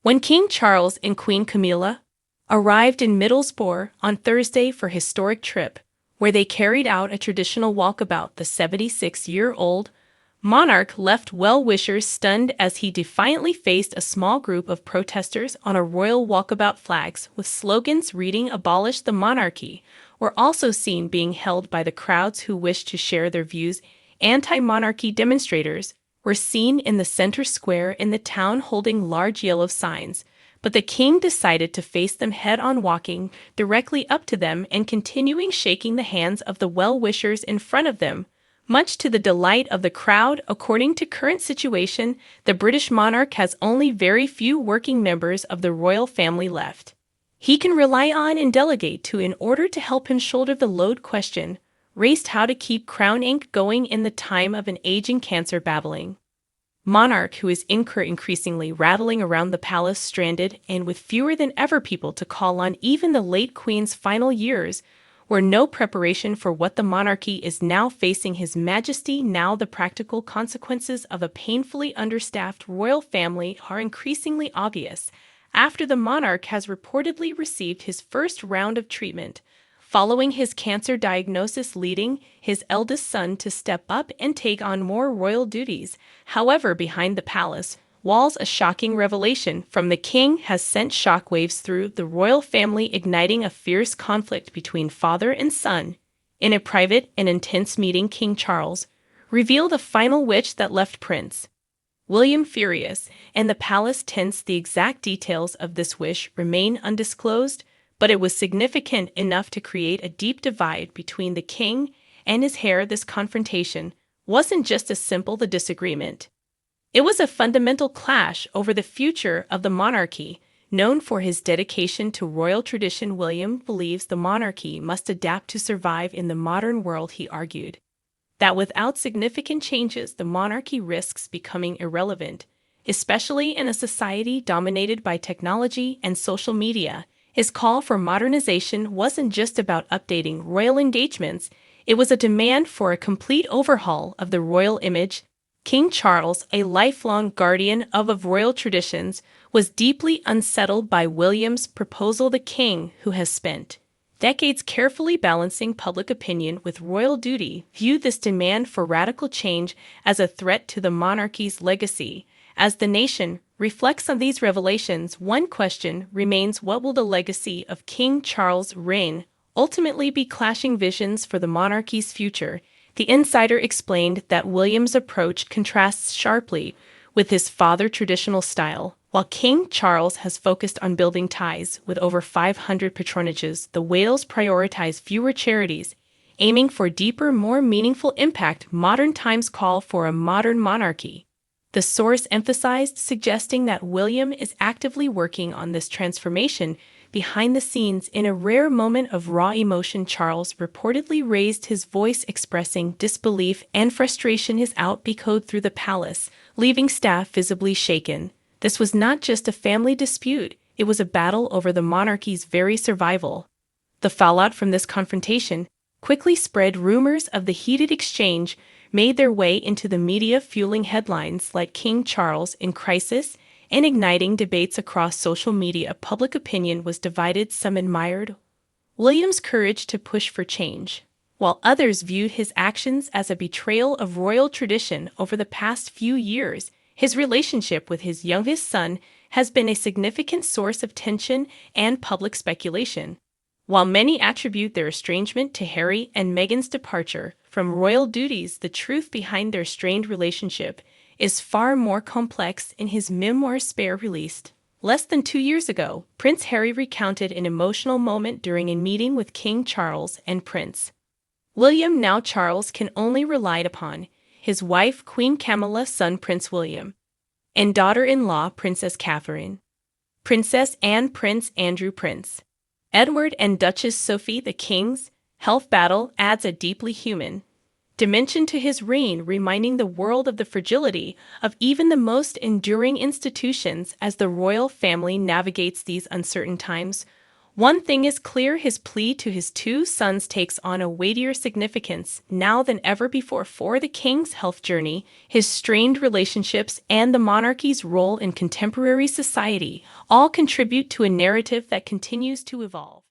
When King Charles and Queen Camilla arrived in Middlesbrough on Thursday for a historic trip, where they carried out a traditional walkabout, the 76-year-old monarch left well-wishers stunned as he defiantly faced a small group of protesters on a royal walkabout. Flags with slogans reading "Abolish the Monarchy" were also seen being held by the crowds who wished to share their views. Anti-monarchy demonstrators were seen in the center square in the town holding large yellow signs, but the king decided to face them head-on, walking directly up to them and continuing shaking the hands of the well-wishers in front of them, much to the delight of the crowd. According to current situation, the British monarch has only very few working members of the royal family left he can rely on and delegate to in order to help him shoulder the load. Question raised how to keep Crown Inc. going in the time of an aging cancer babbling monarch who is increasingly rattling around the palace, stranded and with fewer than ever people to call on. Even the late queen's final years were no preparation for what the monarchy is now facing. His Majesty, now the practical consequences of a painfully understaffed royal family are increasingly obvious after the monarch has reportedly received his first round of treatment following his cancer diagnosis, leading his eldest son to step up and take on more royal duties. However, behind the palace walls, a shocking revelation from the king has sent shockwaves through the royal family, igniting a fierce conflict between father and son. In a private and intense meeting, King Charles revealed a final wish that left Prince William furious, and the palace tense. The exact details of this wish remain undisclosed, but it was significant enough to create a deep divide between the king and his heir. This confrontation wasn't just a simple disagreement. It was a fundamental clash over the future of the monarchy. Known for his dedication to royal tradition, William believes the monarchy must adapt to survive in the modern world. He argued that without significant changes, the monarchy risks becoming irrelevant, especially in a society dominated by technology and social media. His call for modernization wasn't just about updating royal engagements, it was a demand for a complete overhaul of the royal image. King Charles, a lifelong guardian of royal traditions, was deeply unsettled by William's proposal. The king, who has spent decades carefully balancing public opinion with royal duty, viewed this demand for radical change as a threat to the monarchy's legacy. As the nation reflects on these revelations, one question remains: what will the legacy of King Charles' reign ultimately be? Clashing visions for the monarchy's future. The insider explained that William's approach contrasts sharply with his father's traditional style. While King Charles has focused on building ties with over 500 patronages, the Wales prioritize fewer charities, aiming for deeper, more meaningful impact. Modern times call for a modern monarchy, the source emphasized, suggesting that William is actively working on this transformation behind the scenes. In a rare moment of raw emotion, Charles reportedly raised his voice, expressing disbelief and frustration. His echoed through the palace, leaving staff visibly shaken. This was not just a family dispute, it was a battle over the monarchy's very survival. The fallout from this confrontation quickly spread. Rumors of the heated exchange made their way into the media, fueling headlines like "King Charles in Crisis" and igniting debates across social media. Public opinion was divided. Some admired William's courage to push for change, while others viewed his actions as a betrayal of royal tradition. Over the past few years, his relationship with his youngest son has been a significant source of tension and public speculation. While many attribute their estrangement to Harry and Meghan's departure from royal duties, the truth behind their strained relationship is far more complex. In his memoir Spare, released less than 2 years ago, Prince Harry recounted an emotional moment during a meeting with King Charles and Prince William. Now Charles can only rely upon his wife Queen Camilla, son Prince William, and daughter-in-law Princess Catherine, Princess Anne, Prince Andrew, Prince Edward, and Duchess Sophie. The king's health battle adds a deeply human dimension to his reign, reminding the world of the fragility of even the most enduring institutions. As the royal family navigates these uncertain times, One thing is clear: his plea to his two sons takes on a weightier significance now than ever before, for the king's health journey, his strained relationships, and the monarchy's role in contemporary society all contribute to a narrative that continues to evolve.